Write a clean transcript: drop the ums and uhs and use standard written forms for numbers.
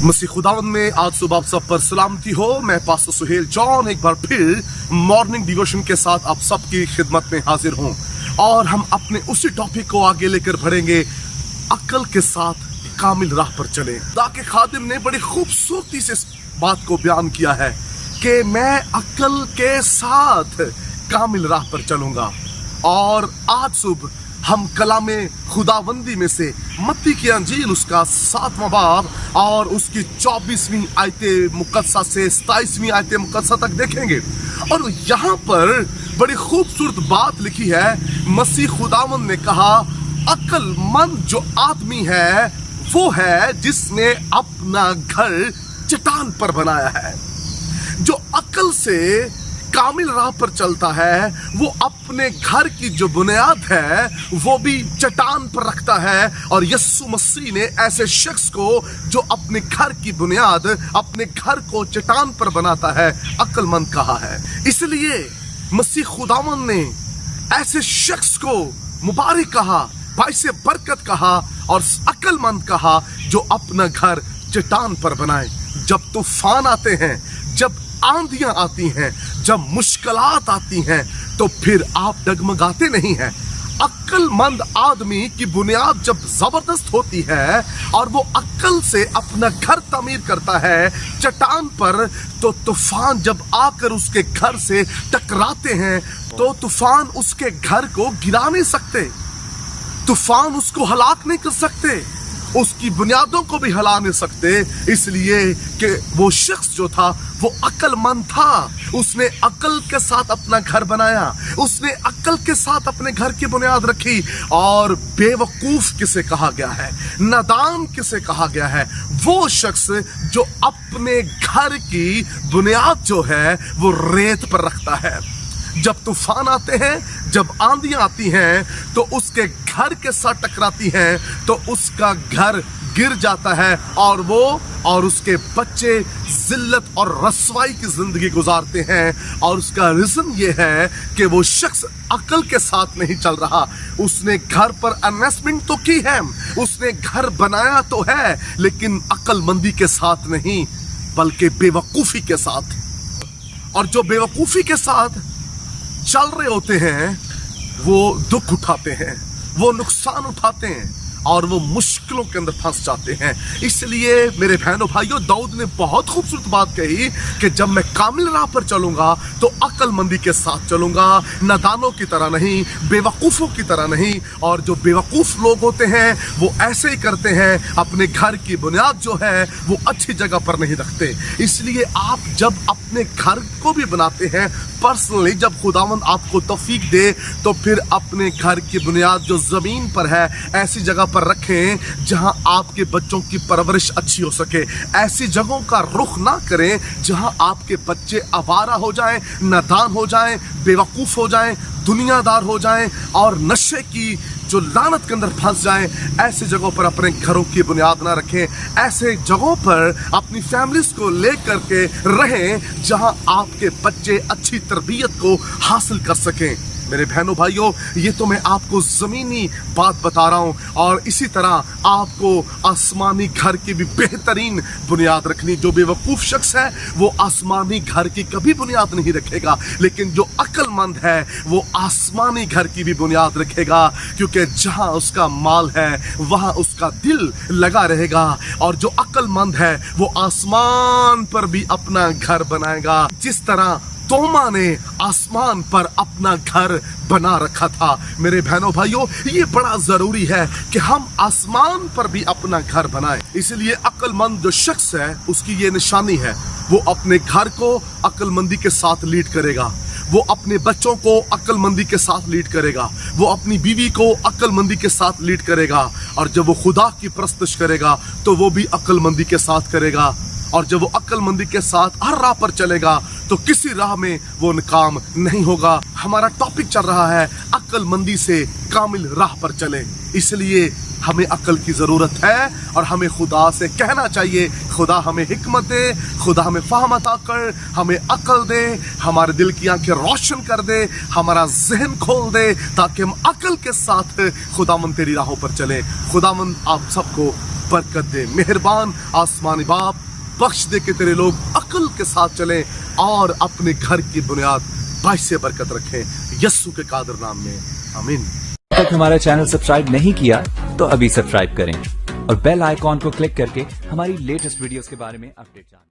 मसीह खुदावंद में आज सुबह आप सब पर सलामती हो। मैं पास्टर सुहेल जॉन एक बार फिर मॉर्निंग डिवोशन के साथ आप सबकी खिदमत में हाजिर हूं और हम अपने उसी टॉपिक को आगे लेकर बढ़ेंगे, अक्ल के साथ कामिल राह पर चले। खुदा के खादिम ने बड़ी खूबसूरती से इस बात को बयान किया है कि मैं अक्ल के साथ कामिल राह पर चलूंगा। और आज सुबह हम कलामे खुदाबंदी में से मत्ती की अंजील उसका 7वां बाब और उसकी 24वीं आयते मुकद्दसा से 27वीं आयते मुकद्दसा तक देखेंगे। और यहाँ पर बड़ी खूबसूरत बात लिखी है। मसीह खुदावंद ने कहा, अक्लमंद जो आदमी है वो है जिसने अपना घर चट्टान पर बनाया है। जो अक्ल से कामिल राह पर चलता है वो अपने घर की जो बुनियाद है वो भी चट्टान पर रखता है। और यीशु मसीह ने ऐसे शख्स को जो अपने घर की बुनियाद, अपने घर को चट्टान पर बनाता है, अक्लमंद कहा है। इसलिए मसीह खुदावंद ने ऐसे शख्स को मुबारक कहा, बाइसे बरकत कहा और अक्लमंद कहा जो अपना घर चट्टान पर बनाए। जब तूफान आते हैं, जब आंधियां आती हैं, जब मुश्किलात आती हैं, तो फिर आप डगमगाते नहीं हैं। अक्लमंद आदमी की बुनियाद जब जबरदस्त होती है और वो अक्ल से अपना घर तामीर करता है चट्टान पर, तो तूफान जब आकर उसके घर से टकराते हैं तो तूफान उसके घर को गिरा नहीं सकते, तूफान उसको हलाक नहीं कर सकते, उसकी बुनियादों को भी हिला नहीं सकते। इसलिए कि वो शख्स जो था वो अक्लमंद था। उसने अक्ल के साथ अपना घर बनाया, उसने अक्ल के साथ अपने घर की बुनियाद रखी। और बेवकूफ किसे कहा गया है, नादान किसे कहा गया है? वो शख्स जो अपने घर की बुनियाद जो है वो रेत पर रखता है। जब तूफान आते हैं, जब आंधियां आती हैं, तो उसके घर के साथ टकराती हैं तो उसका घर गिर जाता है और वो और उसके बच्चे जिल्लत और रसवाई की जिंदगी गुजारते हैं। और उसका रीजन ये है कि वो शख्स अक्ल के साथ नहीं चल रहा। उसने घर पर इन्वेस्टमेंट तो की है, उसने घर बनाया तो है, लेकिन अक्लमंदी के साथ नहीं बल्कि बेवकूफी के साथ। और जो बेवकूफी के साथ चल रहे होते हैं वो दुख उठाते हैं, वो नुकसान उठाते हैं और वो मुश्किलों के अंदर फंस जाते हैं। इसलिए मेरे बहनों भाइयों, दाऊद ने बहुत खूबसूरत बात कही कि जब मैं कामिल राह पर चलूंगा तो अक्लमंदी के साथ चलूंगा, नादानों की तरह नहीं, बेवकूफ़ों की तरह नहीं। और जो बेवकूफ़ लोग होते हैं वो ऐसे ही करते हैं, अपने घर की बुनियाद जो है वो अच्छी जगह पर नहीं रखते। इसलिए आप जब अपने घर को भी बनाते हैं पर्सनली, जब खुदावंद आपको तौफीक दे, तो फिर अपने घर की बुनियाद जो ज़मीन पर है ऐसी जगह पर रखें जहां आपके बच्चों की परवरिश अच्छी हो सके। ऐसी जगहों का रुख ना करें जहां आपके बच्चे आवारा हो जाएं, नादान हो जाएं, बेवकूफ़ हो जाएं, दुनियादार हो जाएं और नशे की जो लानत के अंदर फंस जाएं। ऐसी जगहों पर अपने घरों की बुनियाद ना रखें। ऐसे जगहों पर अपनी फैमिलीज को लेकर के रहें जहां आपके बच्चे अच्छी तरबियत को हासिल कर सकें। मेरे बहनों भाइयों, ये तो मैं आपको ज़मीनी बात बता रहा हूँ और इसी तरह आपको आसमानी घर की भी बेहतरीन बुनियाद रखनी। जो बेवकूफ़ शख्स है वो आसमानी घर की कभी बुनियाद नहीं रखेगा, लेकिन जो अक्लमंद है वो आसमानी घर की भी बुनियाद रखेगा, क्योंकि जहाँ उसका माल है वहाँ उसका दिल लगा रहेगा। और जो अक्लमंद है वो आसमान पर भी अपना घर बनाएगा, जिस तरह तोमा ने आसमान पर अपना घर बना रखा था। मेरे बहनों भाइयों, ये बड़ा जरूरी है कि हम आसमान पर भी अपना घर बनाएं। इसलिए अक्लमंद जो शख्स है उसकी ये निशानी है, वो अपने घर को अक्लमंदी के साथ लीड करेगा, वो अपने बच्चों को अक्लमंदी के साथ लीड करेगा, वो अपनी बीवी को अक्लमंदी के साथ लीड करेगा। और जब वो खुदा की परस्तिश करेगा तो वो भी अक्लमंदी के साथ करेगा। और जब वो अक्लमंदी के साथ हर राह पर चलेगा तो किसी राह में वो नाकाम नहीं होगा। हमारा टॉपिक चल रहा है अक्ल मंदी से कामिल राह पर चले। इसलिए हमें अक्ल की ज़रूरत है और हमें खुदा से कहना चाहिए, खुदा हमें हिकमत दे, खुदा हमें फ़हम अता कर, हमें अक्ल दे, हमारे दिल की आंखें रोशन कर दे, हमारा जहन खोल दे, ताकि हम अक्ल के साथ खुदावंद तेरी राहों पर चलें। खुदावंद आप सबको बरकत दे। मेहरबान आसमानी बाप, बख्श दे कि तेरे लोग अक्ल के साथ चलें और अपने घर की बुनियाद बाइसे बरकत रखें। यस्सु के कादर नाम में आमीन। अब तक हमारा चैनल सब्सक्राइब नहीं किया तो अभी सब्सक्राइब करें और बेल आइकॉन को क्लिक करके हमारी लेटेस्ट वीडियोस के बारे में अपडेट जानें।